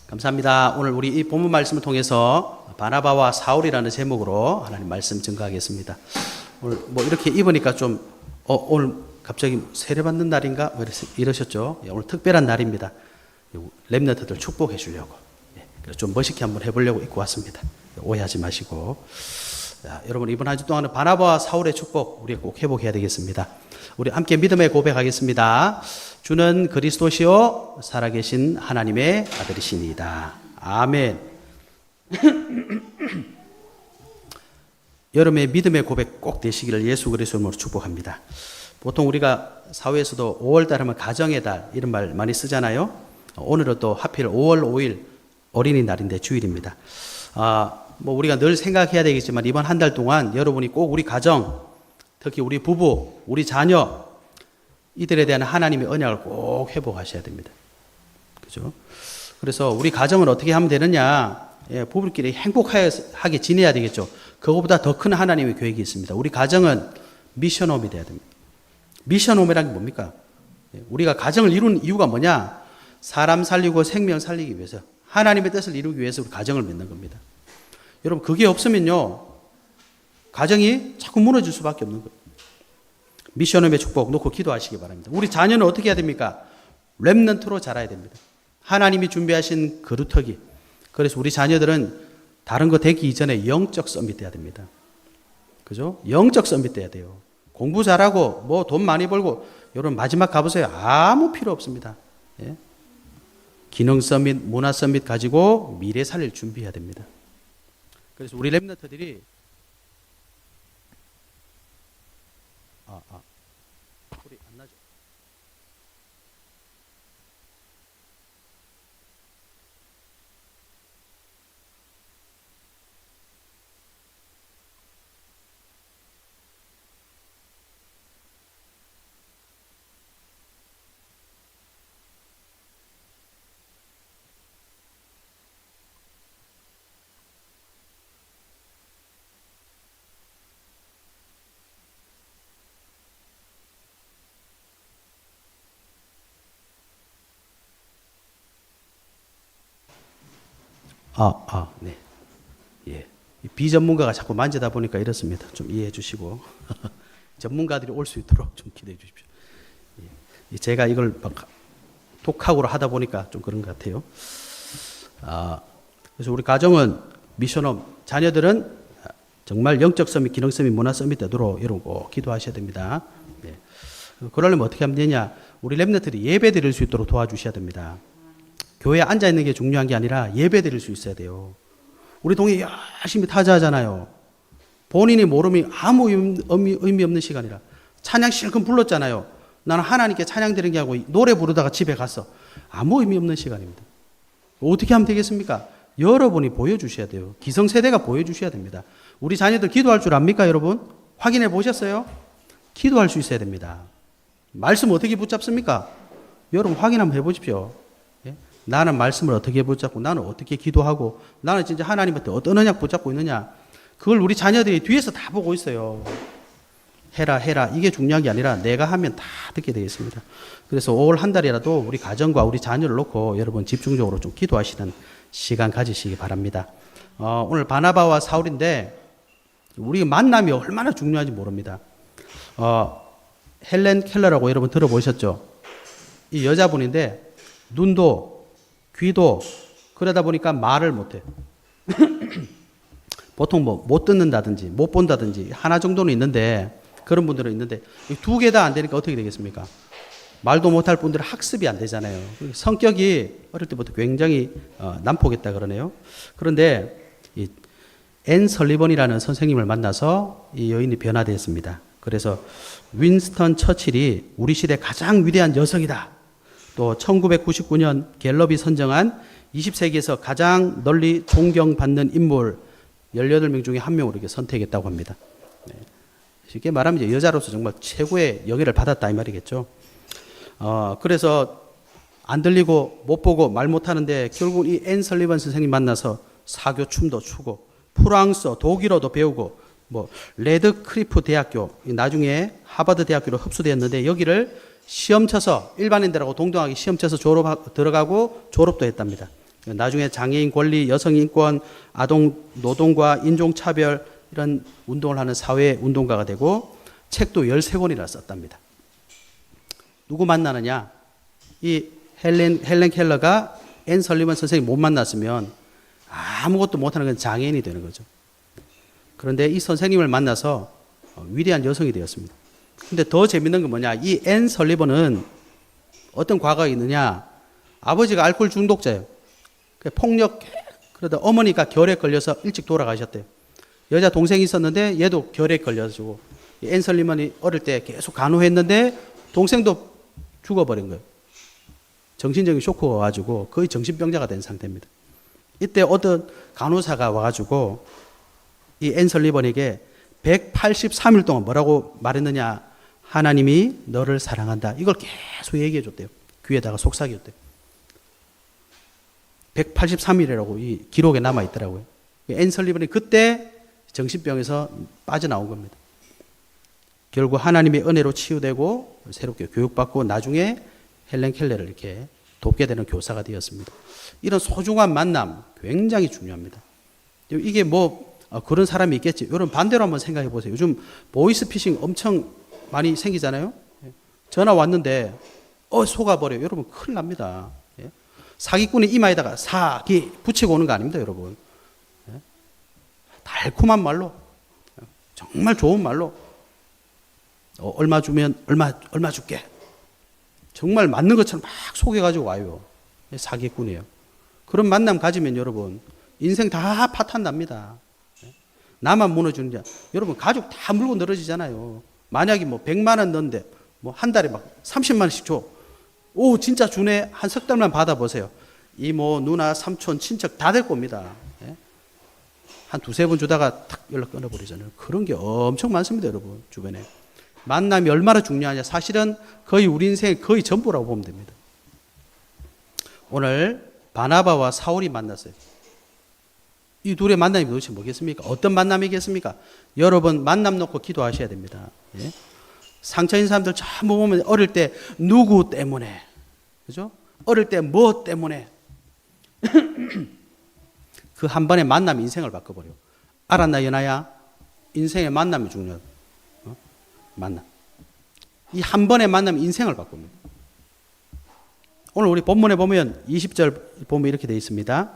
감사합니다. 오늘 우리 이 본문 말씀을 통해서 바나바와 사울이라는 제목으로 하나님 말씀 증거하겠습니다. 오늘 뭐 이렇게 입으니까 좀 오늘 갑자기 세례받는 날인가 이러셨죠? 오늘 특별한 날입니다. 렘넌트들 축복해 주려고 그래서 좀 멋있게 한번 해보려고 입고 왔습니다. 오해하지 마시고. 자, 여러분 이번 한 주 동안은 바나바와 사울의 축복 우리가 꼭 회복해야 되겠습니다. 우리 함께 믿음의 고백하겠습니다. 주는 그리스도시요 살아계신 하나님의 아들이시니이다. 아멘. 여러분의 믿음의 고백 꼭 되시기를 예수 그리스도 이름으로 축복합니다. 보통 우리가 사회에서도 5월달 하면 가정의 달 이런 말 많이 쓰잖아요. 오늘은 또 하필 5월 5일 어린이날인데 주일입니다. 뭐 우리가 늘 생각해야 되겠지만 이번 한 달 동안 여러분이 꼭 우리 가정, 특히 우리 부부, 우리 자녀 이들에 대한 하나님의 언약을 꼭 회복하셔야 됩니다. 그죠? 그래서 우리 가정은 어떻게 하면 되느냐? 부부끼리 행복하게 지내야 되겠죠. 그거보다 더 큰 하나님의 계획이 있습니다. 우리 가정은 미션홈이 돼야 됩니다. 미션홈이란 게 뭡니까? 우리가 가정을 이루는 이유가 뭐냐? 사람 살리고 생명 살리기 위해서, 하나님의 뜻을 이루기 위해서 우리 가정을 맺는 겁니다. 여러분 그게 없으면요 가정이 자꾸 무너질 수밖에 없는 거예요. 미션홈의 축복 놓고 기도하시기 바랍니다. 우리 자녀는 어떻게 해야 됩니까? 렘넌트로 자라야 됩니다. 하나님이 준비하신 그루터기. 그래서 우리 자녀들은 다른 거 되기 이전에 영적 썸밋 돼야 됩니다. 그죠? 영적 썸밋 돼야 돼요. 공부 잘하고 뭐 돈 많이 벌고 여러분 마지막 가보세요. 아무 필요 없습니다. 예? 기능 썸밋, 문화 썸밋 가지고 미래 살릴 준비해야 됩니다. 그래서 우리 렘넌트들이 소리 안 나죠? 네. 예. 비전문가가 자꾸 만지다 보니까 이렇습니다. 좀 이해해 주시고. 전문가들이 올 수 있도록 좀 기대해 주십시오. 예. 제가 이걸 독학으로 하다 보니까 좀 그런 것 같아요. 그래서 우리 가정은 미션홈, 자녀들은 정말 영적 서밋, 기능 서밋, 문화 서밋 되도록 여러분 꼭 기도하셔야 됩니다. 예. 그러려면 어떻게 하면 되냐? 우리 렘넌트들이 예배 드릴 수 있도록 도와주셔야 됩니다. 교회에 앉아 있는 게 중요한 게 아니라 예배 드릴 수 있어야 돼요. 우리 동네 열심히 타자하잖아요. 본인이 모르면 아무 의미 없는 시간이라. 찬양 실컷 불렀잖아요. 나는 하나님께 찬양 드리는 게 아니고 노래 부르다가 집에 갔어. 아무 의미 없는 시간입니다. 어떻게 하면 되겠습니까? 여러분이 보여주셔야 돼요. 기성세대가 보여주셔야 됩니다. 우리 자녀들 기도할 줄 압니까, 여러분? 확인해 보셨어요? 기도할 수 있어야 됩니다. 말씀 어떻게 붙잡습니까? 여러분 확인 한번 해보십시오. 나는 말씀을 어떻게 붙잡고 나는 어떻게 기도하고 나는 진짜 하나님한테 어떤 언약 붙잡고 있느냐, 그걸 우리 자녀들이 뒤에서 다 보고 있어요. 해라 이게 중요한 게 아니라 내가 하면 다 듣게 되겠습니다. 그래서 5월 한 달이라도 우리 가정과 우리 자녀를 놓고 여러분 집중적으로 좀 기도하시는 시간 가지시기 바랍니다. 오늘 바나바와 사울인데 우리 만남이 얼마나 중요한지 모릅니다. 헬렌 켈러라고 여러분 들어보셨죠? 이 여자분인데 눈도 귀도 그러다 보니까 말을 못해. 보통 뭐 못 듣는다든지 못 본다든지 하나 정도는 있는데 그런 분들은 있는데 두 개 다 안 되니까 어떻게 되겠습니까? 말도 못할 분들은 학습이 안 되잖아요. 성격이 어릴 때부터 굉장히 난폭했다 그러네요. 그런데 앤 설리번이라는 선생님을 만나서 이 여인이 변화되었습니다. 그래서 윈스턴 처칠이 우리 시대 가장 위대한 여성이다. 또 1999년 갤럽이 선정한 20세기에서 가장 널리 존경받는 인물 18명 중에 한 명으로 이렇게 선택했다고 합니다. 쉽게 말하면 이제 여자로서 정말 최고의 영예를 받았다 이 말이겠죠. 그래서 안 들리고 못 보고 말 못하는데 결국 이 앤 설리번 선생님 만나서 사교 춤도 추고 프랑스어, 독일어도 배우고 뭐 레드크리프 대학교, 나중에 하버드 대학교로 흡수되었는데 여기를 시험 쳐서 일반인들하고 동등하게 시험 쳐서 들어가고 졸업도 했답니다. 나중에 장애인 권리, 여성 인권, 아동 노동과 인종차별 이런 운동을 하는 사회 운동가가 되고 책도 13권이나 썼답니다. 누구 만나느냐? 이 헬렌 켈러가 앤 설리번 선생님 못 만났으면 아무것도 못하는 건 장애인이 되는 거죠. 그런데 이 선생님을 만나서 위대한 여성이 되었습니다. 근데 더 재밌는 건 뭐냐? 이 앤 설리번은 어떤 과거가 있느냐? 아버지가 알코올 중독자예요. 폭력, 그러다 어머니가 결핵 걸려서 일찍 돌아가셨대요. 여자 동생이 있었는데 얘도 결핵 걸려가지고 앤 설리번이 어릴 때 계속 간호했는데 동생도 죽어버린 거예요. 정신적인 쇼크가 와가지고 거의 정신병자가 된 상태입니다. 이때 어떤 간호사가 와가지고 이 앤 설리번에게 183일 동안 뭐라고 말했느냐? 하나님이 너를 사랑한다. 이걸 계속 얘기해 줬대요. 귀에다가 속삭였대요. 183일이라고 이 기록에 남아 있더라고요. 앤 설리번이 그때 정신병에서 빠져나온 겁니다. 결국 하나님의 은혜로 치유되고 새롭게 교육받고 나중에 헬렌 켈러를 이렇게 돕게 되는 교사가 되었습니다. 이런 소중한 만남 굉장히 중요합니다. 이게 뭐 그런 사람이 있겠지. 여러분 반대로 한번 생각해 보세요. 요즘 보이스피싱 엄청 많이 생기잖아요. 전화 왔는데 속아버려요. 여러분 큰일 납니다. 사기꾼이 이마에다가 사기 붙이고 오는 거 아닙니다, 여러분. 달콤한 말로, 정말 좋은 말로, 얼마 주면 얼마 줄게. 정말 맞는 것처럼 막 속여가지고 와요. 사기꾼이에요. 그런 만남 가지면 여러분, 인생 다 파탄 납니다. 나만 무너지는 자. 여러분, 가족 다 물고 늘어지잖아요. 만약에 뭐 100만 원 넣는데, 뭐 한 달에 막 30만 원씩 줘. 오, 진짜 주네. 한 석 달만 받아보세요. 이모, 누나, 삼촌, 친척 다 될 겁니다. 한 두세 번 주다가 탁 연락 끊어버리잖아요. 그런 게 엄청 많습니다, 여러분. 주변에. 만남이 얼마나 중요하냐. 사실은 거의 우리 인생의 거의 전부라고 보면 됩니다. 오늘 바나바와 사울이 만났어요. 이 둘의 만남이 도대체 뭐겠습니까? 어떤 만남이겠습니까? 여러분 만남 놓고 기도하셔야 됩니다. 상처인 사람들 전부 보면 어릴 때 누구 때문에, 그죠? 어릴 때 뭐 때문에 그 한 번의 만남이 인생을 바꿔버려. 알았나 연아야? 인생의 만남이 중요하다. 만남. 이 한 번의 만남이 인생을 바꿉니다. 오늘 우리 본문에 보면 20절 보면 이렇게 되어 있습니다.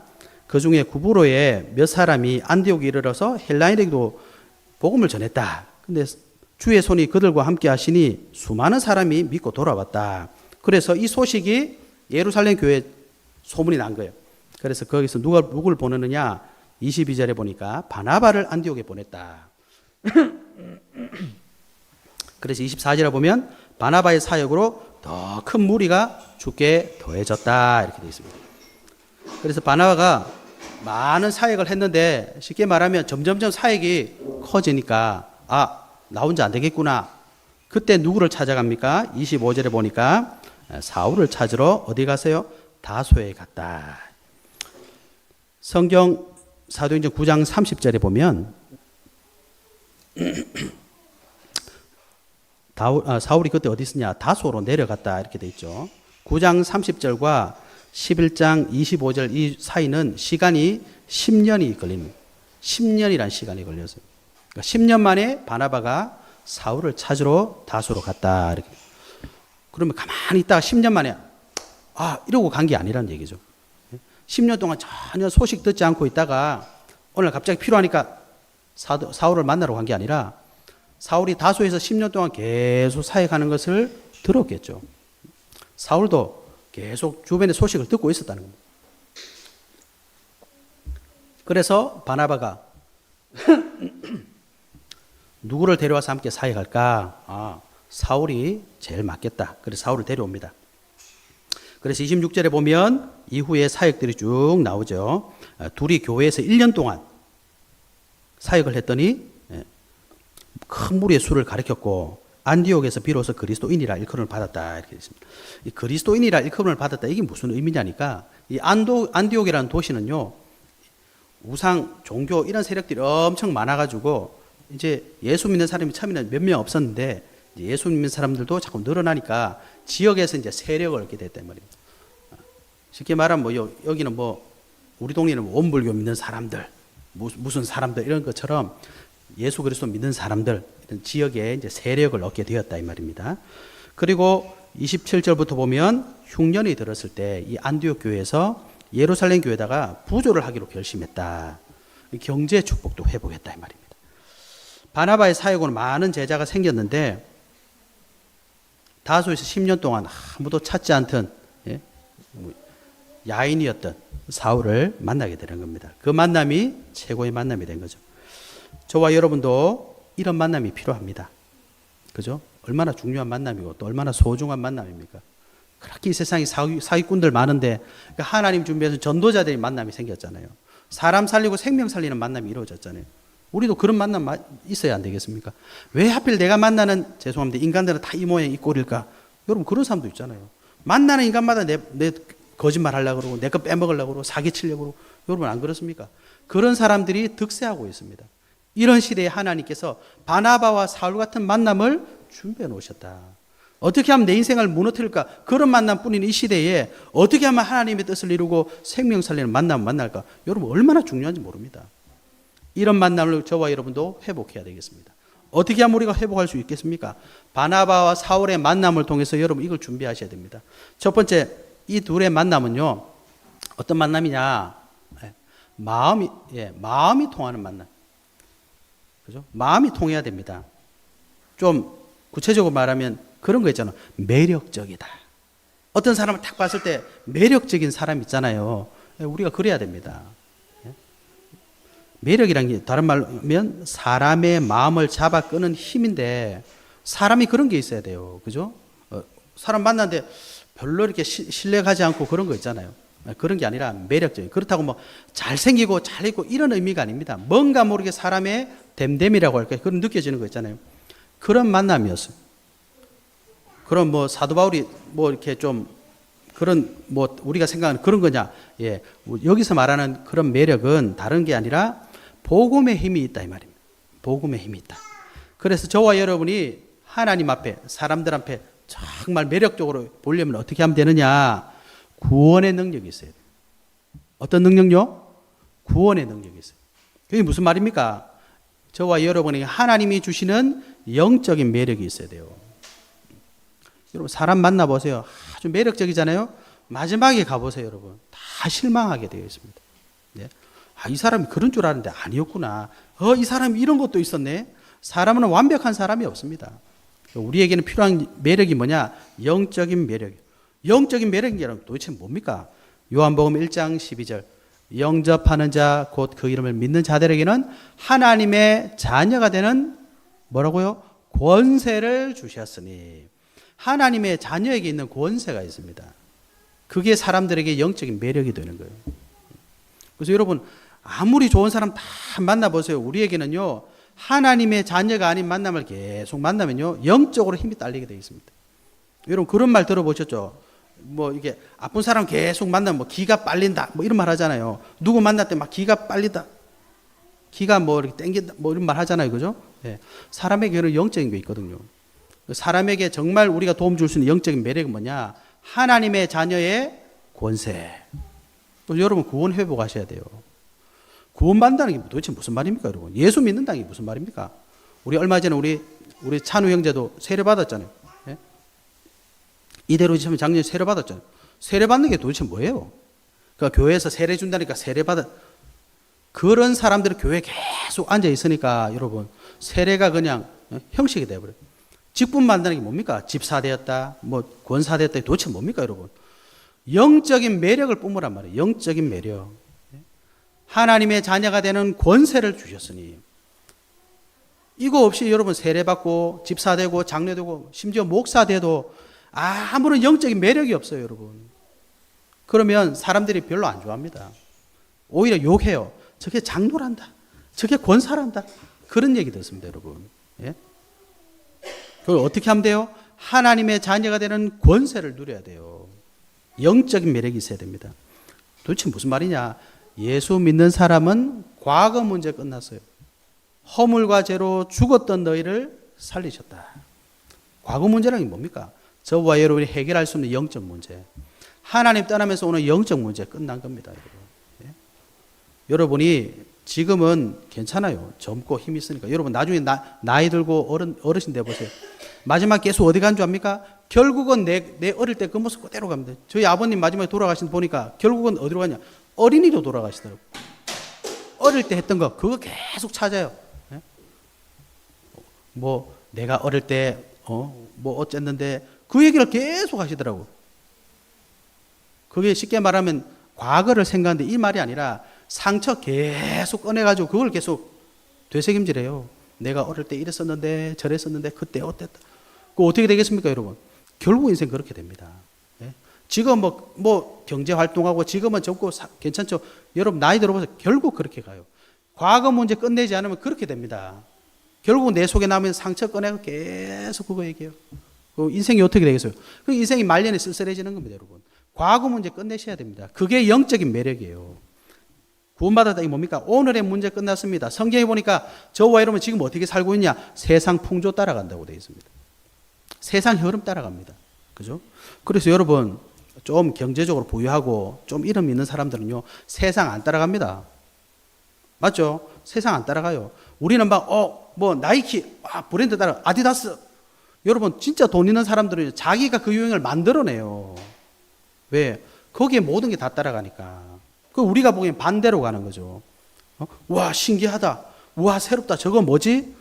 그 중에 구브로에 몇 사람이 안디옥에 이르러서 헬라인에게도 복음을 전했다. 근데 주의 손이 그들과 함께 하시니 수많은 사람이 믿고 돌아왔다. 그래서 이 소식이 예루살렘 교회에 소문이 난 거예요. 그래서 거기서 누굴 보내느냐? 22절에 보니까 바나바를 안디옥에 보냈다. 그래서 24절에 보면 바나바의 사역으로 더 큰 무리가 주께 더해졌다. 이렇게 되어 있습니다. 그래서 바나바가 많은 사역을 했는데 쉽게 말하면 점점점 사역이 커지니까 나 혼자 안 되겠구나. 그때 누구를 찾아갑니까? 25절에 보니까 사울을 찾으러 어디 가세요? 다소에 갔다. 성경 사도행전 9장 30절에 보면 사울이 그때 어디 있었냐? 다소로 내려갔다. 이렇게 돼 있죠. 9장 30절과 11장 25절 이 사이는 시간이 10년이 걸립니다. 10년이란 시간이 걸렸어요. 그러니까 10년 만에 바나바가 사울을 찾으러 다소로 갔다. 이렇게. 그러면 가만히 있다가 10년 만에 이러고 간 게 아니라는 얘기죠. 10년 동안 전혀 소식 듣지 않고 있다가 오늘 갑자기 필요하니까 사울을 만나러 간 게 아니라 사울이 다소에서 10년 동안 계속 사역하는 것을 들었겠죠. 사울도 계속 주변의 소식을 듣고 있었다는 겁니다. 그래서 바나바가 누구를 데려와서 함께 사역할까? 사울이 제일 맞겠다. 그래서 사울을 데려옵니다. 그래서 26절에 보면 이후에 사역들이 쭉 나오죠. 둘이 교회에서 1년 동안 사역을 했더니 큰 무리의 수를 가르쳤고 안디옥에서 비로소 그리스도인이라 일컬음을 받았다. 이렇게 있습니다. 이 그리스도인이라 일컬음을 받았다. 이게 무슨 의미냐니까 이 안디옥이라는 도시는요. 우상, 종교 이런 세력들이 엄청 많아가지고 이제 예수 믿는 사람이 처음에는 몇 명 없었는데 예수 믿는 사람들도 자꾸 늘어나니까 지역에서 이제 세력을 얻게 됐단 말입니다. 쉽게 말하면 여기는 우리 동네는 원불교 믿는 사람들, 무슨 사람들 이런 것처럼 예수 그리스도 믿는 사람들 이런 지역에 이제 세력을 얻게 되었다 이 말입니다. 그리고 27절부터 보면 흉년이 들었을 때 이 안디옥 교회에서 예루살렘 교회에다가 부조를 하기로 결심했다. 경제 축복도 회복했다 이 말입니다. 바나바의 사역으로 많은 제자가 생겼는데 다소에서 10년 동안 아무도 찾지 않던 야인이었던 사울을 만나게 되는 겁니다. 그 만남이 최고의 만남이 된 거죠. 저와 여러분도 이런 만남이 필요합니다. 그죠? 얼마나 중요한 만남이고 또 얼마나 소중한 만남입니까? 그렇게 이 세상에 사기꾼들 많은데 하나님 준비해서 전도자들의 만남이 생겼잖아요. 사람 살리고 생명 살리는 만남이 이루어졌잖아요. 우리도 그런 만남 있어야 안 되겠습니까? 왜 하필 내가 만나는, 죄송합니다, 인간들은 다 이 모양 이 꼴일까? 여러분 그런 사람도 있잖아요. 만나는 인간마다 내 거짓말 하려고 그러고 내 거 빼먹으려고 그러고 사기치려고 그러고. 여러분 안 그렇습니까? 그런 사람들이 득세하고 있습니다. 이런 시대에 하나님께서 바나바와 사울 같은 만남을 준비해 놓으셨다. 어떻게 하면 내 인생을 무너뜨릴까? 그런 만남뿐인 이 시대에 어떻게 하면 하나님의 뜻을 이루고 생명 살리는 만남을 만날까? 여러분 얼마나 중요한지 모릅니다. 이런 만남을 저와 여러분도 회복해야 되겠습니다. 어떻게 하면 우리가 회복할 수 있겠습니까? 바나바와 사울의 만남을 통해서 여러분 이걸 준비하셔야 됩니다. 첫 번째, 이 둘의 만남은요, 어떤 만남이냐? 마음이 통하는 만남. 그죠? 마음이 통해야 됩니다. 좀 구체적으로 말하면 그런 거 있잖아요. 매력적이다. 어떤 사람을 딱 봤을 때 매력적인 사람 있잖아요. 우리가 그래야 됩니다. 매력이란 게 다른 말로 하면 사람의 마음을 잡아 끄는 힘인데 사람이 그런 게 있어야 돼요. 그죠? 사람 만났는데 별로 이렇게 신뢰하지 않고 그런 거 있잖아요. 그런 게 아니라 매력적인. 그렇다고 뭐 잘생기고 잘 있고 이런 의미가 아닙니다. 뭔가 모르게 사람의 됨됨이라고 할까요? 그런 느껴지는 거 있잖아요. 그런 만남이었어요. 그럼 뭐 사도 바울이 뭐 이렇게 좀 그런 뭐 우리가 생각하는 그런 거냐? 예. 여기서 말하는 그런 매력은 다른 게 아니라 복음의 힘이 있다 이 말입니다. 복음의 힘이 있다. 그래서 저와 여러분이 하나님 앞에 사람들 앞에 정말 매력적으로 보려면 어떻게 하면 되느냐? 구원의 능력이 있어야 돼요. 어떤 능력요? 구원의 능력이 있어요. 그게 무슨 말입니까? 저와 여러분에게 하나님이 주시는 영적인 매력이 있어야 돼요. 여러분 사람 만나보세요. 아주 매력적이잖아요. 마지막에 가보세요. 여러분 다 실망하게 되어 있습니다. 네. 이 사람이 그런 줄 알았는데 아니었구나. 이 사람이 이런 것도 있었네. 사람은 완벽한 사람이 없습니다. 우리에게는 필요한 매력이 뭐냐? 영적인 매력. 영적인 매력이란 도대체 뭡니까? 요한복음 1장 12절 영접하는 자 곧 그 이름을 믿는 자들에게는 하나님의 자녀가 되는 뭐라고요? 권세를 주셨으니. 하나님의 자녀에게 있는 권세가 있습니다. 그게 사람들에게 영적인 매력이 되는 거예요. 그래서 여러분 아무리 좋은 사람 다 만나보세요. 우리에게는요 하나님의 자녀가 아닌 만남을 계속 만나면요 영적으로 힘이 딸리게 되어 있습니다. 여러분 그런 말 들어보셨죠? 뭐 이게 아픈 사람 계속 만나면 뭐 기가 빨린다 뭐 이런 말 하잖아요. 누구 만날 때 막 기가 빨리다, 기가 뭐 이렇게 땡긴다 뭐 이런 말 하잖아요. 그죠? 네. 사람에게는 영적인 게 있거든요. 사람에게 정말 우리가 도움 줄 수 있는 영적인 매력은 뭐냐? 하나님의 자녀의 권세. 또 여러분 구원 회복하셔야 돼요. 구원받는다는 게 도대체 무슨 말입니까, 여러분? 예수 믿는다는 게 무슨 말입니까? 우리 얼마 전에 우리 찬우 형제도 세례 받았잖아요. 예? 이대로 지금 작년에 세례 받았잖아요. 세례 받는 게 도대체 뭐예요? 그러니까 교회에서 세례 준다니까 세례 받아. 그런 사람들은 교회에 계속 앉아 있으니까 여러분 세례가 그냥 형식이 돼버려요. 직분 만드는 게 뭡니까? 집사 되었다, 뭐 권사 되었다. 도대체 뭡니까, 여러분? 영적인 매력을 뿜으란 말이에요. 영적인 매력. 하나님의 자녀가 되는 권세를 주셨으니 이거 없이 여러분 세례받고 집사 되고 장로 되고 심지어 목사 돼도 아무런 영적인 매력이 없어요, 여러분. 그러면 사람들이 별로 안 좋아합니다. 오히려 욕해요. 저게 장로란다, 저게 권사란다, 그런 얘기 듣습니다, 여러분. 예? 그걸 어떻게 하면 돼요? 하나님의 자녀가 되는 권세를 누려야 돼요. 영적인 매력이 있어야 됩니다. 도대체 무슨 말이냐? 예수 믿는 사람은 과거 문제 끝났어요. 허물과 죄로 죽었던 너희를 살리셨다. 과거 문제라는 게 뭡니까? 저와 여러분이 해결할 수 없는 영적 문제. 하나님 떠나면서 오는 영적 문제 끝난 겁니다, 여러분. 예? 여러분이 지금은 괜찮아요. 젊고 힘 있으니까. 여러분 나중에 나이 들고 어르신 돼 보세요. 마지막 계속 어디 간 줄 압니까? 결국은 내 어릴 때 그 모습 그대로 갑니다. 저희 아버님 마지막에 돌아가신 거 보니까 결국은 어디로 가냐? 어린이로 돌아가시더라고요. 어릴 때 했던 거 그거 계속 찾아요. 뭐 내가 어릴 때 뭐 어쨌는데 그 얘기를 계속 하시더라고. 그게 쉽게 말하면 과거를 생각하는데 이 말이 아니라 상처 계속 꺼내가지고 그걸 계속 되새김질해요. 내가 어릴 때 이랬었는데 저랬었는데 그때 어땠다. 그 어떻게 되겠습니까, 여러분? 결국 인생 그렇게 됩니다. 예? 지금 뭐 경제 활동하고 지금은 젊고 괜찮죠. 여러분 나이 들어보세요. 결국 그렇게 가요. 과거 문제 끝내지 않으면 그렇게 됩니다. 결국 내 속에 남은 상처 꺼내고 계속 그거 얘기해요. 그 인생이 어떻게 되겠어요? 그 인생이 말년에 쓸쓸해지는 겁니다, 여러분. 과거 문제 끝내셔야 됩니다. 그게 영적인 매력이에요. 구원받았다, 이게 뭡니까? 오늘의 문제 끝났습니다. 성경에 보니까 저와 여러분 지금 어떻게 살고 있냐? 세상 풍조 따라간다고 되어 있습니다. 세상 흐름 따라갑니다. 그죠? 그래서 여러분, 좀 경제적으로 부유하고 좀 이름 있는 사람들은요, 세상 안 따라갑니다. 맞죠? 세상 안 따라가요. 우리는 뭐 나이키, 브랜드 따라, 아디다스. 여러분, 진짜 돈 있는 사람들은 자기가 그 유행을 만들어내요. 왜? 거기에 모든 게 다 따라가니까. 그 우리가 보기엔 반대로 가는 거죠. 와, 신기하다. 와, 새롭다. 저거 뭐지?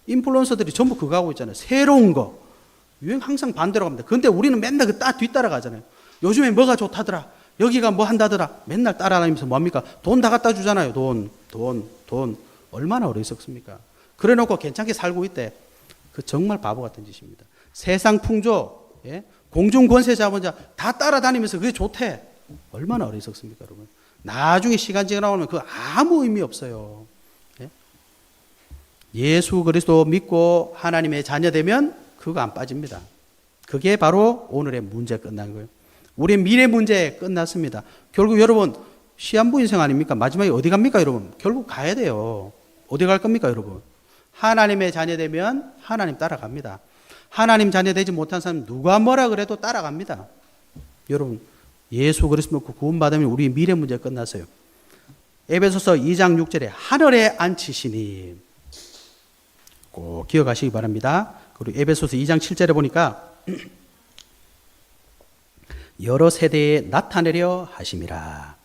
인플루언서들이 전부 그거 하고 있잖아요. 새로운 거. 유행 항상 반대로 갑니다. 근데 우리는 맨날 뒤따라가잖아요. 요즘에 뭐가 좋다더라. 여기가 뭐 한다더라. 맨날 따라다니면서 뭐합니까? 돈 다 갖다 주잖아요. 돈. 얼마나 어리석습니까? 그래 놓고 괜찮게 살고 있대. 그 정말 바보 같은 짓입니다. 세상 풍조, 공중 권세 잡은 자 다 따라다니면서 그게 좋대. 얼마나 어리석습니까, 여러분? 나중에 시간 지나면 그 아무 의미 없어요. 예수 그리스도 믿고 하나님의 자녀 되면 그거 안 빠집니다. 그게 바로 오늘의 문제 끝난 거예요. 우리의 미래 문제 끝났습니다. 결국 여러분 시한부 인생 아닙니까? 마지막에 어디 갑니까, 여러분? 결국 가야 돼요. 어디 갈 겁니까, 여러분? 하나님의 자녀 되면 하나님 따라갑니다. 하나님 자녀 되지 못한 사람 누가 뭐라 그래도 따라갑니다. 여러분 예수 그리스도 믿고 구원받으면 우리 미래 문제 끝났어요. 에베소서 2장 6절에 하늘에 앉히시니 꼭 기억하시기 바랍니다. 그리고 에베소서 2장 7절에 보니까 여러 세대에 나타내려 하심이라.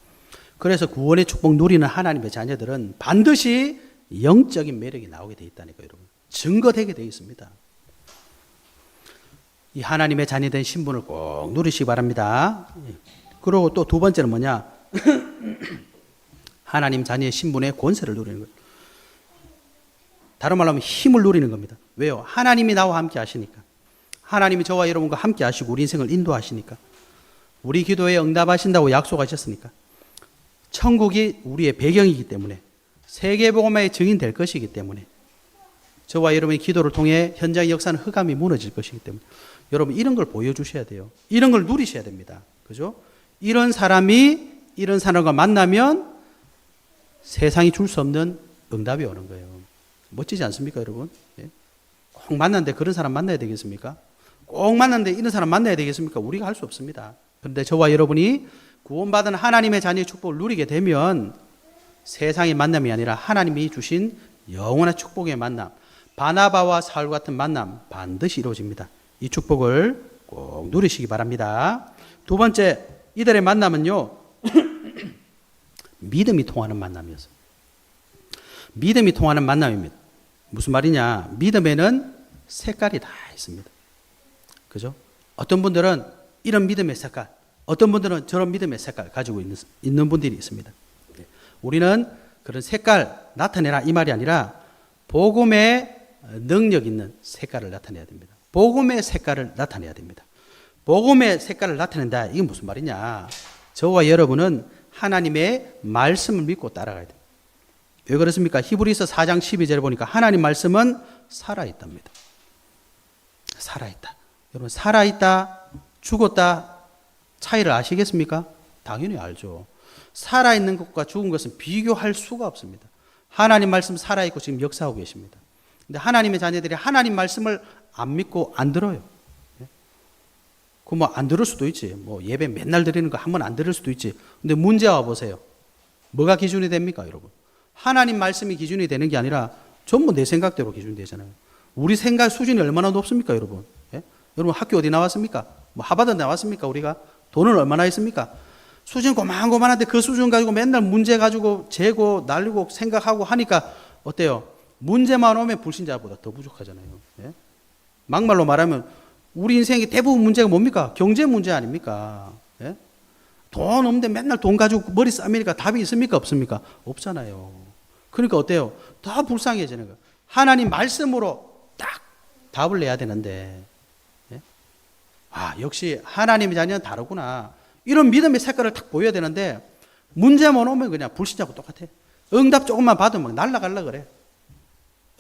그래서 구원의 축복 누리는 하나님의 자녀들은 반드시 영적인 매력이 나오게 돼 있다니까요, 여러분. 증거되게 돼 있습니다. 이 하나님의 자녀된 신분을 꼭 누리시기 바랍니다. 그리고 또 두 번째는 뭐냐? 하나님 자녀의 신분의 권세를 누리는 거예요. 다른 말로 하면 힘을 누리는 겁니다. 왜요? 하나님이 나와 함께 하시니까. 하나님이 저와 여러분과 함께 하시고 우리 인생을 인도하시니까. 우리 기도에 응답하신다고 약속하셨으니까. 천국이 우리의 배경이기 때문에 세계복음화의 증인 될 것이기 때문에 저와 여러분의 기도를 통해 현장의 역사는 흑암이 무너질 것이기 때문에 여러분 이런 걸 보여주셔야 돼요. 이런 걸 누리셔야 됩니다. 그죠? 이런 사람이 이런 사람과 만나면 세상이 줄 수 없는 응답이 오는 거예요. 멋지지 않습니까, 여러분? 꼭 만났는데 그런 사람 만나야 되겠습니까? 꼭 만났는데 이런 사람 만나야 되겠습니까? 우리가 할 수 없습니다. 그런데 저와 여러분이 구원받은 하나님의 자녀의 축복을 누리게 되면 세상의 만남이 아니라 하나님이 주신 영원한 축복의 만남, 바나바와 사울 같은 만남 반드시 이루어집니다. 이 축복을 꼭 누리시기 바랍니다. 두 번째, 이들의 만남은요, 믿음이 통하는 만남이었어요. 믿음이 통하는 만남입니다. 무슨 말이냐? 믿음에는 색깔이 다 있습니다. 그죠? 어떤 분들은 이런 믿음의 색깔, 어떤 분들은 저런 믿음의 색깔 가지고 있는 분들이 있습니다. 우리는 그런 색깔 나타내라 이 말이 아니라 복음의 능력 있는 색깔을 나타내야 됩니다. 복음의 색깔을 나타내야 됩니다. 복음의 색깔을 나타낸다. 이게 무슨 말이냐? 저와 여러분은 하나님의 말씀을 믿고 따라가야 됩니다. 왜 그렇습니까? 히브리서 4장 12절에 보니까 하나님 말씀은 살아있답니다. 살아있다. 여러분 살아있다, 죽었다 차이를 아시겠습니까? 당연히 알죠. 살아있는 것과 죽은 것은 비교할 수가 없습니다. 하나님 말씀 살아있고 지금 역사하고 계십니다. 근데 하나님의 자녀들이 하나님 말씀을 안 믿고 안 들어요. 그 뭐 안 들을 수도 있지. 뭐 예배 맨날 드리는 거 한 번 안 들을 수도 있지. 근데 문제와 보세요. 뭐가 기준이 됩니까, 여러분? 하나님 말씀이 기준이 되는 게 아니라 전부 내 생각대로 기준이 되잖아요. 우리 생각 수준이 얼마나 높습니까, 여러분? 예? 여러분 학교 어디 나왔습니까? 뭐 하버드 나왔습니까, 우리가? 돈은 얼마나 있습니까? 수준 고만고만한데 그 수준 가지고 맨날 문제 가지고 재고 날리고 생각하고 하니까 어때요? 문제만 오면 불신자보다 더 부족하잖아요. 예? 막말로 말하면 우리 인생의 대부분 문제가 뭡니까? 경제 문제 아닙니까? 예? 돈 없는데 맨날 돈 가지고 머리 싸매니까 답이 있습니까? 없습니까? 없잖아요. 그러니까 어때요? 더 불쌍해지는 거예요. 하나님 말씀으로 딱 답을 내야 되는데, 예? 아, 역시 하나님의 자녀는 다르구나. 이런 믿음의 색깔을 딱 보여야 되는데, 문제만 오면 그냥 불신자하고 똑같아. 응답 조금만 받으면 막 날라갈라 그래.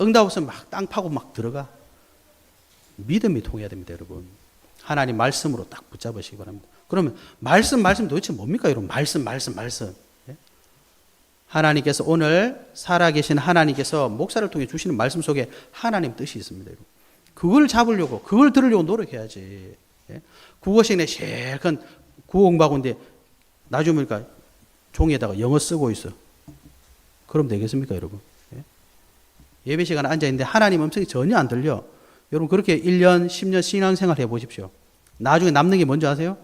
응답 없으면 막 땅 파고 막 들어가. 믿음이 통해야 됩니다, 여러분. 하나님 말씀으로 딱 붙잡으시기 바랍니다. 그러면 말씀 도대체 뭡니까, 여러분? 말씀. 예? 하나님께서 오늘 살아계신 하나님께서 목사를 통해 주시는 말씀 속에 하나님 뜻이 있습니다, 여러분. 그걸 잡으려고, 그걸 들으려고 노력해야지. 예? 국어시간에 제일 큰 국어 공부하고인데 나중에 보니까 종이에다가 영어 쓰고 있어. 그럼 되겠습니까, 여러분? 예? 예배 시간에 앉아있는데 하나님 음성이 전혀 안 들려. 여러분 그렇게 1년, 10년 신앙생활 해보십시오. 나중에 남는 게 뭔지 아세요?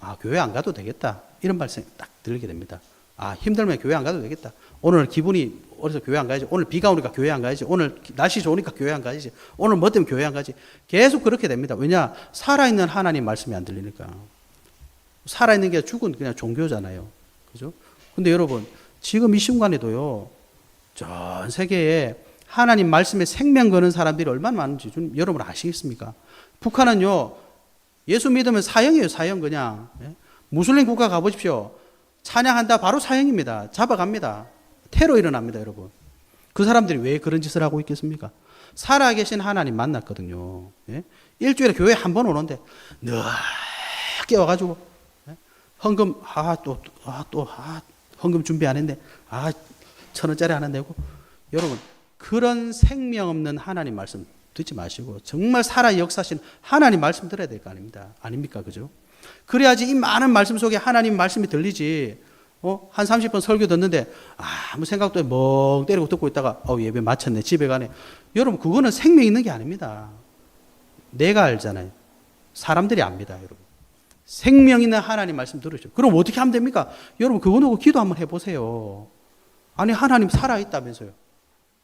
아, 교회 안 가도 되겠다. 이런 말씀이 딱 들게 됩니다. 아, 힘들면 교회 안 가도 되겠다. 오늘 기분이 어려서 교회 안 가야지. 오늘 비가 오니까 교회 안 가야지. 오늘 날씨 좋으니까 교회 안 가야지. 오늘 뭐 때문에 교회 안 가지. 계속 그렇게 됩니다. 왜냐? 살아있는 하나님 말씀이 안 들리니까. 살아있는 게 죽은 그냥 종교잖아요. 그죠? 근데 여러분, 지금 이 순간에도요, 전 세계에 하나님 말씀에 생명 거는 사람들이 얼마나 많은지 좀 여러분 아시겠습니까? 북한은요, 예수 믿으면 사형이에요, 사형 그냥. 예? 무슬림 국가 가보십시오. 찬양한다, 바로 사형입니다. 잡아갑니다. 테러 일어납니다, 여러분. 그 사람들이 왜 그런 짓을 하고 있겠습니까? 살아계신 하나님 만났거든요. 예? 일주일에 교회 한 번 오는데, 늦게 와가지고, 예? 헌금, 헌금 준비 안 했는데, 1,000원짜리 하나 내고. 여러분, 그런 생명 없는 하나님 말씀 듣지 마시고 정말 살아 역사하신 하나님 말씀 들어야 될 거 아닙니까? 그죠? 그래야지 이 많은 말씀 속에 하나님 말씀이 들리지. 한 30분 설교 듣는데 아무 생각도 멍 때리고 듣고 있다가 예배 마쳤네, 집에 가네. 여러분 그거는 생명 있는 게 아닙니다. 내가 알잖아요. 사람들이 압니다, 여러분. 생명 있는 하나님 말씀 들으죠. 그럼 어떻게 하면 됩니까? 여러분 그거 놓고 기도 한번 해보세요. 아니 하나님 살아있다면서요.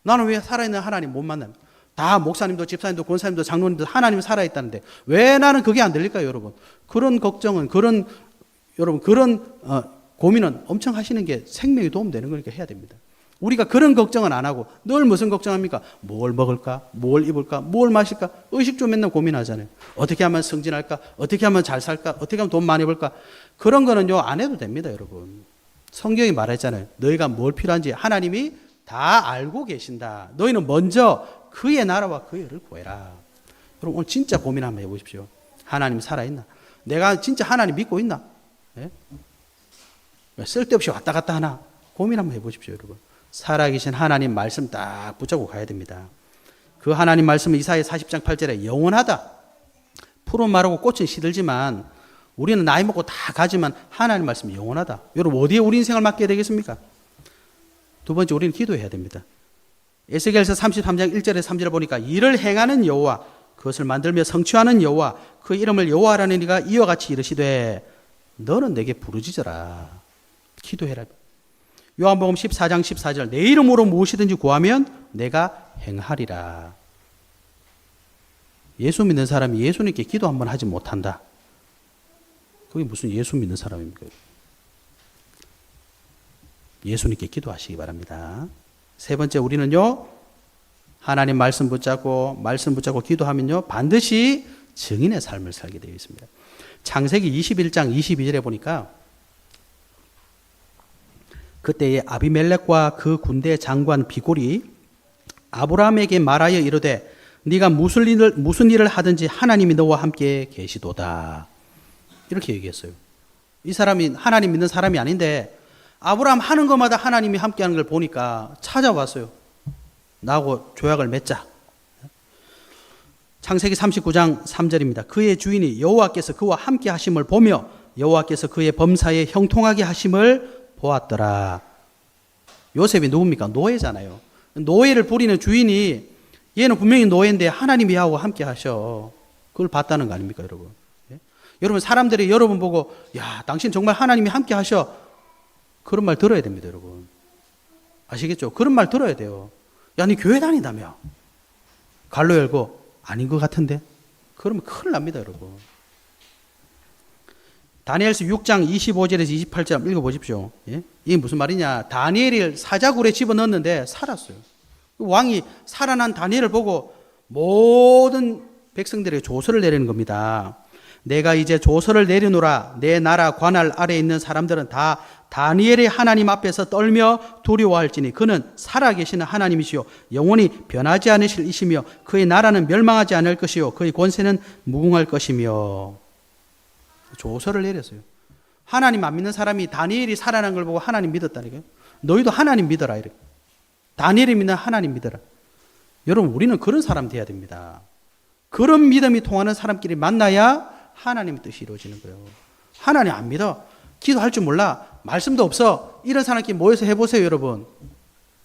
나는 왜 살아있는 하나님 못 만납니까? 다 목사님도 집사님도 권사님도 장로님도 하나님 살아있다는데 왜 나는 그게 안 들릴까요, 여러분? 그런 걱정은 그런 고민은 엄청 하시는 게 생명에 도움되는 거니까 해야 됩니다. 우리가 그런 걱정은 안 하고 늘 무슨 걱정합니까? 뭘 먹을까? 뭘 입을까? 뭘 마실까? 의식주 맨날 고민하잖아요. 어떻게 하면 승진할까? 어떻게 하면 잘 살까? 어떻게 하면 돈 많이 벌까? 그런 거는요 안 해도 됩니다, 여러분. 성경이 말했잖아요. 너희가 뭘 필요한지 하나님이 다 알고 계신다. 너희는 먼저 그의 나라와 그의 의를 구해라. 여러분 오늘 진짜 고민 한번 해보십시오. 하나님 살아있나? 내가 진짜 하나님 믿고 있나? 예? 쓸데없이 왔다 갔다 하나? 고민 한번 해보십시오, 여러분. 살아계신 하나님 말씀 딱 붙잡고 가야 됩니다. 그 하나님 말씀은 이사야 40장 8절에 영원하다. 푸른 마르고 꽃은 시들지만 우리는 나이 먹고 다 가지만 하나님 말씀이 영원하다. 여러분 어디에 우리 인생을 맡겨야 되겠습니까? 두 번째, 우리는 기도해야 됩니다. 에스겔서 33장 1절에 3절을 보니까 이를 행하는 여호와, 그것을 만들며 성취하는 여호와, 그 이름을 여호와라는 이가 이와 같이 이르시되 너는 내게 부르짖어라. 기도해라. 요한복음 14장 14절 내 이름으로 무엇이든지 구하면 내가 행하리라. 예수 믿는 사람이 예수님께 기도 한번 하지 못한다. 그게 무슨 예수 믿는 사람입니까? 예수님께 기도하시기 바랍니다. 세 번째, 우리는요 하나님 말씀 붙잡고 기도하면요 반드시 증인의 삶을 살게 되어 있습니다. 창세기 21장 22절에 보니까 그때에 아비멜렉과 그 군대 장관 비골이 아브라함에게 말하여 이르되 네가 무슨 일을 하든지 하나님이 너와 함께 계시도다. 이렇게 얘기했어요. 이 사람이 하나님 믿는 사람이 아닌데 아브라함 하는 것마다 하나님이 함께하는 걸 보니까 찾아왔어요. 나하고 조약을 맺자. 창세기 39장 3절입니다. 그의 주인이 여호와께서 그와 함께 하심을 보며 여호와께서 그의 범사에 형통하게 하심을 보았더라. 요셉이 누굽니까? 노예잖아요. 노예를 부리는 주인이 얘는 분명히 노예인데 하나님이 하고 함께 하셔. 그걸 봤다는 거 아닙니까, 여러분? 예? 여러분, 사람들이 여러분 보고, 야, 당신 정말 하나님이 함께 하셔. 그런 말 들어야 됩니다, 여러분. 아시겠죠? 그런 말 들어야 돼요. 야, 니 교회 다닌다며. 갈로 열고, 아닌 것 같은데? 그러면 큰일 납니다, 여러분. 다니엘서 6장 25절에서 28절 읽어보십시오. 예? 이게 무슨 말이냐. 다니엘을 사자굴에 집어넣었는데 살았어요. 왕이 살아난 다니엘을 보고 모든 백성들에게 조서를 내리는 겁니다. 내가 이제 조서를 내리노라. 내 나라 관할 아래에 있는 사람들은 다 다니엘의 하나님 앞에서 떨며 두려워할지니 그는 살아계시는 하나님이시요 영원히 변하지 않으실 이시며 그의 나라는 멸망하지 않을 것이요 그의 권세는 무궁할 것이며. 조서를 내렸어요. 하나님 안 믿는 사람이 다니엘이 살아난 걸 보고 하나님 믿었다니까요. 너희도 하나님 믿어라. 이렇게. 다니엘이 믿는 하나님 믿어라. 여러분, 우리는 그런 사람 돼야 됩니다. 그런 믿음이 통하는 사람끼리 만나야 하나님의 뜻이 이루어지는 거예요. 하나님 안 믿어. 기도할 줄 몰라. 말씀도 없어. 이런 사람끼리 모여서 해보세요, 여러분.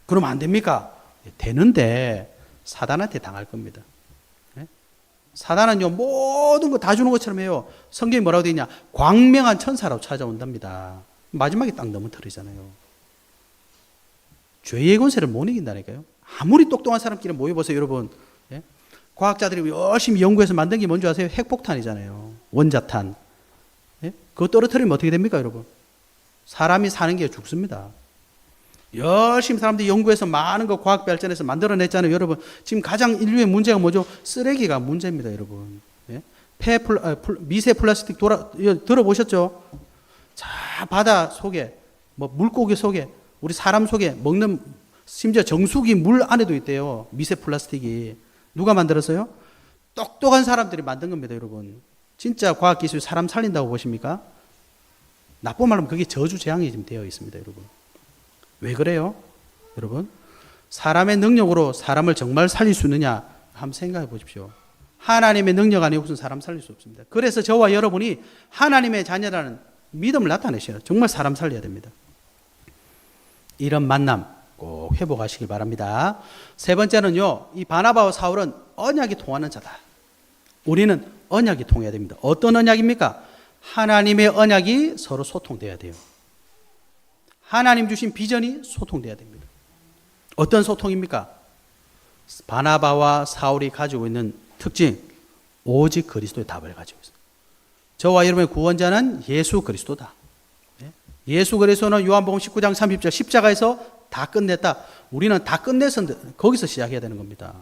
그러면 안 됩니까? 되는데 사단한테 당할 겁니다. 사단은요, 모든 거 다 주는 것처럼 해요. 성경이 뭐라고 되어 있냐? 광명한 천사로 찾아온답니다. 마지막에 딱 넘어뜨리잖아요. 죄의 권세를 못 이긴다니까요. 아무리 똑똑한 사람끼리 모여보세요, 여러분. 예? 과학자들이 열심히 연구해서 만든 게 뭔지 아세요? 핵폭탄이잖아요. 원자탄. 예? 그거 떨어뜨리면 어떻게 됩니까, 여러분? 사람이 사는 게 죽습니다. 열심히 사람들이 연구해서 많은 거 과학 발전해서 만들어냈잖아요, 여러분. 지금 가장 인류의 문제가 뭐죠? 쓰레기가 문제입니다, 여러분. 예? 미세 플라스틱 들어보셨죠? 자, 바다 속에, 뭐 물고기 속에, 우리 사람 속에 먹는, 심지어 정수기 물 안에도 있대요. 미세 플라스틱이. 누가 만들었어요? 똑똑한 사람들이 만든 겁니다, 여러분. 진짜 과학기술이 사람 살린다고 보십니까? 나쁜 말로 하면 그게 저주재앙이 지금 되어 있습니다, 여러분. 왜 그래요? 여러분, 사람의 능력으로 사람을 정말 살릴 수 있느냐? 한번 생각해 보십시오. 하나님의 능력 아니고 무슨 사람 살릴 수 없습니다. 그래서 저와 여러분이 하나님의 자녀라는 믿음을 나타내셔야 정말 사람 살려야 됩니다. 이런 만남 꼭 회복하시길 바랍니다. 세 번째는요, 이 바나바와 사울은 언약이 통하는 자다. 우리는 언약이 통해야 됩니다. 어떤 언약입니까? 하나님의 언약이 서로 소통돼야 돼요. 하나님 주신 비전이 소통돼야 됩니다. 어떤 소통입니까? 바나바와 사울이 가지고 있는 특징, 오직 그리스도의 답을 가지고 있습니다. 저와 여러분의 구원자는 예수 그리스도다. 예수 그리스도는 요한복음 19장 30절 십자가에서 다 끝냈다. 우리는 다 끝내서 거기서 시작해야 되는 겁니다.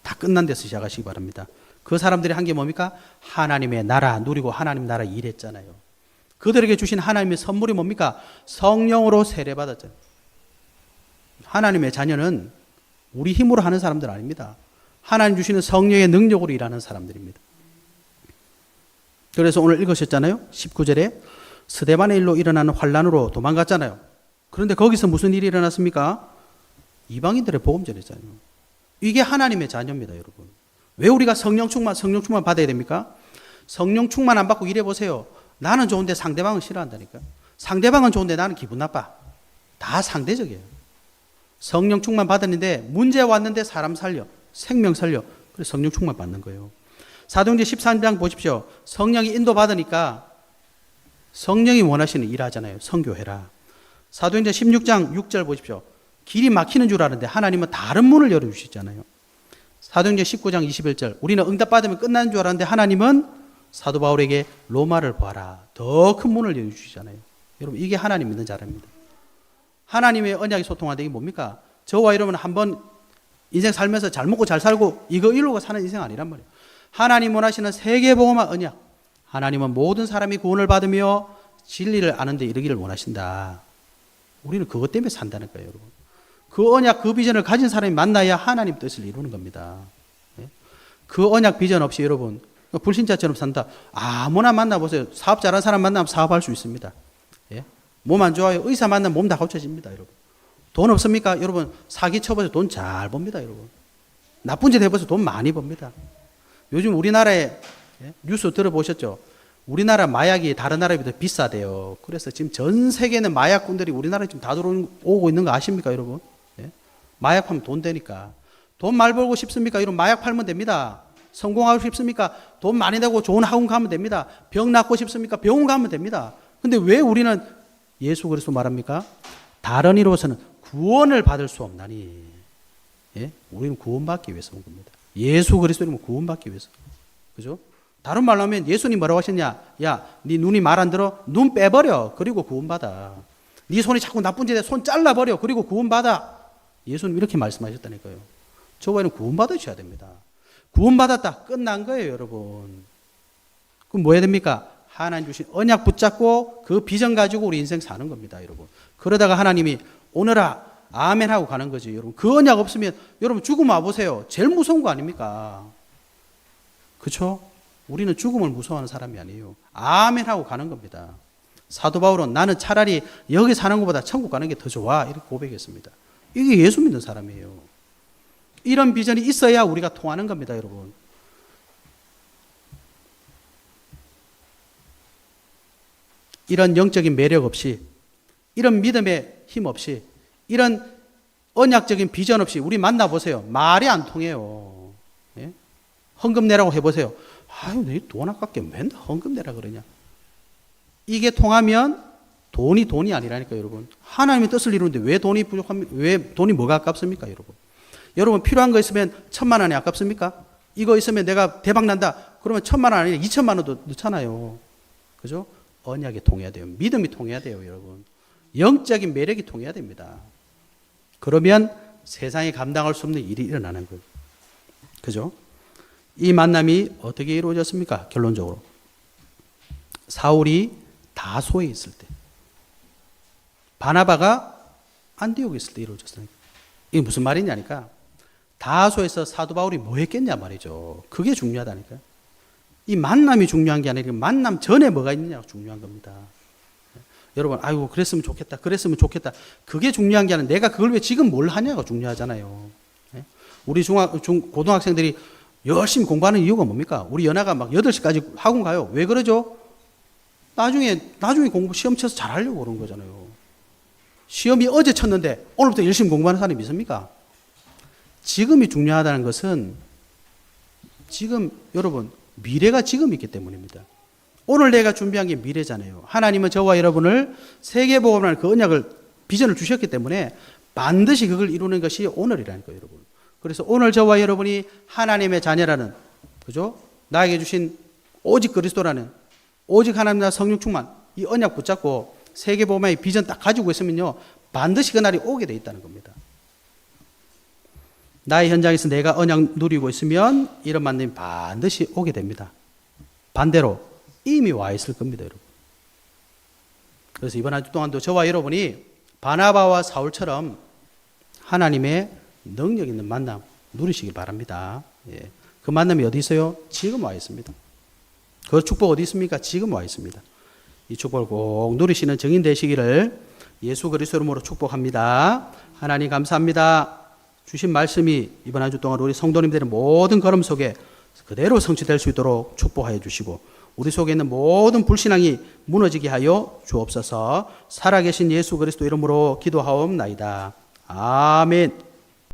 다 끝난 데서 시작하시기 바랍니다. 그 사람들이 한 게 뭡니까? 하나님의 나라 누리고 하나님 나라 일했잖아요. 그들에게 주신 하나님의 선물이 뭡니까? 성령으로 세례받았잖아요. 하나님의 자녀는 우리 힘으로 하는 사람들 아닙니다. 하나님 주시는 성령의 능력으로 일하는 사람들입니다. 그래서 오늘 읽으셨잖아요. 19절에 스데반의 일로 일어나는 환란으로 도망갔잖아요. 그런데 거기서 무슨 일이 일어났습니까? 이방인들의 복음 전했잖아요. 이게 하나님의 자녀입니다, 여러분. 왜 우리가 성령 충만 받아야 됩니까? 성령 충만 안 받고 일해보세요. 나는 좋은데 상대방은 싫어한다니까. 상대방은 좋은데 나는 기분 나빠. 다 상대적이에요. 성령 충만 받았는데 문제 왔는데 사람 살려, 생명 살려. 그래서 성령 충만 받는 거예요. 사도행전 13장 보십시오. 성령이 인도 받으니까 성령이 원하시는 일 하잖아요. 선교해라. 사도행전 16장 6절 보십시오. 길이 막히는 줄 아는데 하나님은 다른 문을 열어주시잖아요. 사도행전 19장 21절. 우리는 응답받으면 끝나는 줄 알았는데 하나님은 사도 바울에게 로마를 봐라. 더 큰 문을 열어주시잖아요. 여러분, 이게 하나님 믿는 자랍니다. 하나님의 언약이 소통하는 게 뭡니까? 저와 여러분 한번 인생 살면서 잘 먹고 잘 살고 이거 이러고 사는 인생 아니란 말이에요. 하나님 원하시는 세계복음화 언약. 하나님은 모든 사람이 구원을 받으며 진리를 아는 데 이르기를 원하신다. 우리는 그것 때문에 산다는 거예요, 여러분. 그 언약, 그 비전을 가진 사람이 만나야 하나님 뜻을 이루는 겁니다. 그 언약 비전 없이 여러분 불신자처럼 산다. 아무나 만나보세요. 사업 잘하는 사람 만나면 사업할 수 있습니다. 몸 안 좋아요. 의사 만나면 몸 다 고쳐집니다, 여러분. 돈 없습니까? 여러분 사기 쳐보세요. 돈 잘 법니다, 여러분. 나쁜 짓 해보세요. 돈 많이 법니다. 요즘 우리나라에 뉴스 들어보셨죠? 우리나라 마약이 다른 나라에 비해 비싸대요. 그래서 지금 전 세계는 마약꾼들이 우리나라에 지금 다 들어오고 있는 거 아십니까, 여러분? 예? 마약 파면 돈 되니까. 돈 많이 벌고 싶습니까? 이런 마약 팔면 됩니다. 성공하고 싶습니까? 돈 많이 내고 좋은 학원 가면 됩니다. 병 낫고 싶습니까? 병원 가면 됩니다. 근데 왜 우리는 예수 그리스도 말합니까? 다른 이로서는 구원을 받을 수 없나니. 예? 우리는 구원받기 위해서 온 겁니다. 예수 그리스도는 구원받기 위해서. 그죠? 다른 말로 하면 예수님 뭐라고 하셨냐? 야, 네 눈이 말 안 들어? 눈 빼버려. 그리고 구원받아. 네 손이 자꾸 나쁜 짓에 손 잘라버려. 그리고 구원받아. 예수님 이렇게 말씀하셨다니까요. 저와는 구원받으셔야 됩니다. 구원받았다. 끝난 거예요, 여러분. 그럼 뭐 해야 됩니까? 하나님 주신 언약 붙잡고 그 비전 가지고 우리 인생 사는 겁니다, 여러분. 그러다가 하나님이 오너라, 아멘 하고 가는 거지, 여러분. 그 언약 없으면 여러분 죽음 와보세요. 제일 무서운 거 아닙니까? 그렇죠? 우리는 죽음을 무서워하는 사람이 아니에요. 아멘 하고 가는 겁니다. 사도 바울은 나는 차라리 여기 사는 것보다 천국 가는 게 더 좋아, 이렇게 고백했습니다. 이게 예수 믿는 사람이에요. 이런 비전이 있어야 우리가 통하는 겁니다, 여러분. 이런 영적인 매력 없이, 이런 믿음의 힘 없이, 이런 언약적인 비전 없이 우리 만나보세요. 말이 안 통해요. 예? 헌금 내라고 해보세요. 아유, 내 돈 아깝게 맨날 헌금 내라 그러냐. 이게 통하면 돈이 아니라니까, 여러분. 하나님의 뜻을 이루는데 왜 돈이 부족합니까? 왜 돈이 뭐가 아깝습니까, 여러분? 여러분, 필요한 거 있으면 1,000만 원이 아깝습니까? 이거 있으면 내가 대박 난다. 그러면 1,000만 원 아니라 2,000만 원도 넣잖아요. 그죠? 언약이 통해야 돼요. 믿음이 통해야 돼요, 여러분. 영적인 매력이 통해야 됩니다. 그러면 세상에 감당할 수 없는 일이 일어나는 거예요. 그죠? 이 만남이 어떻게 이루어졌습니까? 결론적으로. 사울이 다소에 있을 때, 바나바가 안디옥에 있을 때 이루어졌어요. 이게 무슨 말이냐니까, 다소에서 사도 바울이 뭐 했겠냐 말이죠. 그게 중요하다니까요. 이 만남이 중요한 게 아니라 만남 전에 뭐가 있느냐가 중요한 겁니다. 여러분, 아이고, 그랬으면 좋겠다. 그랬으면 좋겠다. 그게 중요한 게 아니라 내가 그걸 왜 지금 뭘 하냐가 중요하잖아요. 우리 고등학생들이 열심히 공부하는 이유가 뭡니까? 우리 연하가 막 8시까지 학원 가요. 왜 그러죠? 나중에 공부 시험 쳐서 잘하려고 그런 거잖아요. 시험이 어제 쳤는데 오늘부터 열심히 공부하는 사람이 있습니까? 지금이 중요하다는 것은 지금 여러분 미래가 지금 있기 때문입니다. 오늘 내가 준비한 게 미래잖아요. 하나님은 저와 여러분을 세계복음을 그 언약을 비전을 주셨기 때문에 반드시 그걸 이루는 것이 오늘이라는 거예요, 여러분. 그래서 오늘 저와 여러분이 하나님의 자녀라는, 그죠? 나에게 주신 오직 그리스도라는, 오직 하나님과 성령 충만, 이 언약 붙잡고 세계복음의 비전 딱 가지고 있으면요, 반드시 그날이 오게 돼 있다는 겁니다. 나의 현장에서 내가 언약 누리고 있으면 이런 만남이 반드시 오게 됩니다. 반대로 이미 와 있을 겁니다, 여러분. 그래서 이번 한 주 동안도 저와 여러분이 바나바와 사울처럼 하나님의 능력 있는 만남 누리시길 바랍니다. 예. 그 만남이 어디 있어요? 지금 와 있습니다. 그 축복 어디 있습니까? 지금 와 있습니다. 이 축복을 꼭 누리시는 증인 되시기를 예수 그리스도 이름으로 축복합니다. 하나님 감사합니다. 주신 말씀이 이번 한 주 동안 우리 성도님들의 모든 걸음 속에 그대로 성취될 수 있도록 축복하여 주시고, 우리 속에 있는 모든 불신앙이 무너지게 하여 주옵소서. 살아계신 예수 그리스도 이름으로 기도하옵나이다. 아멘.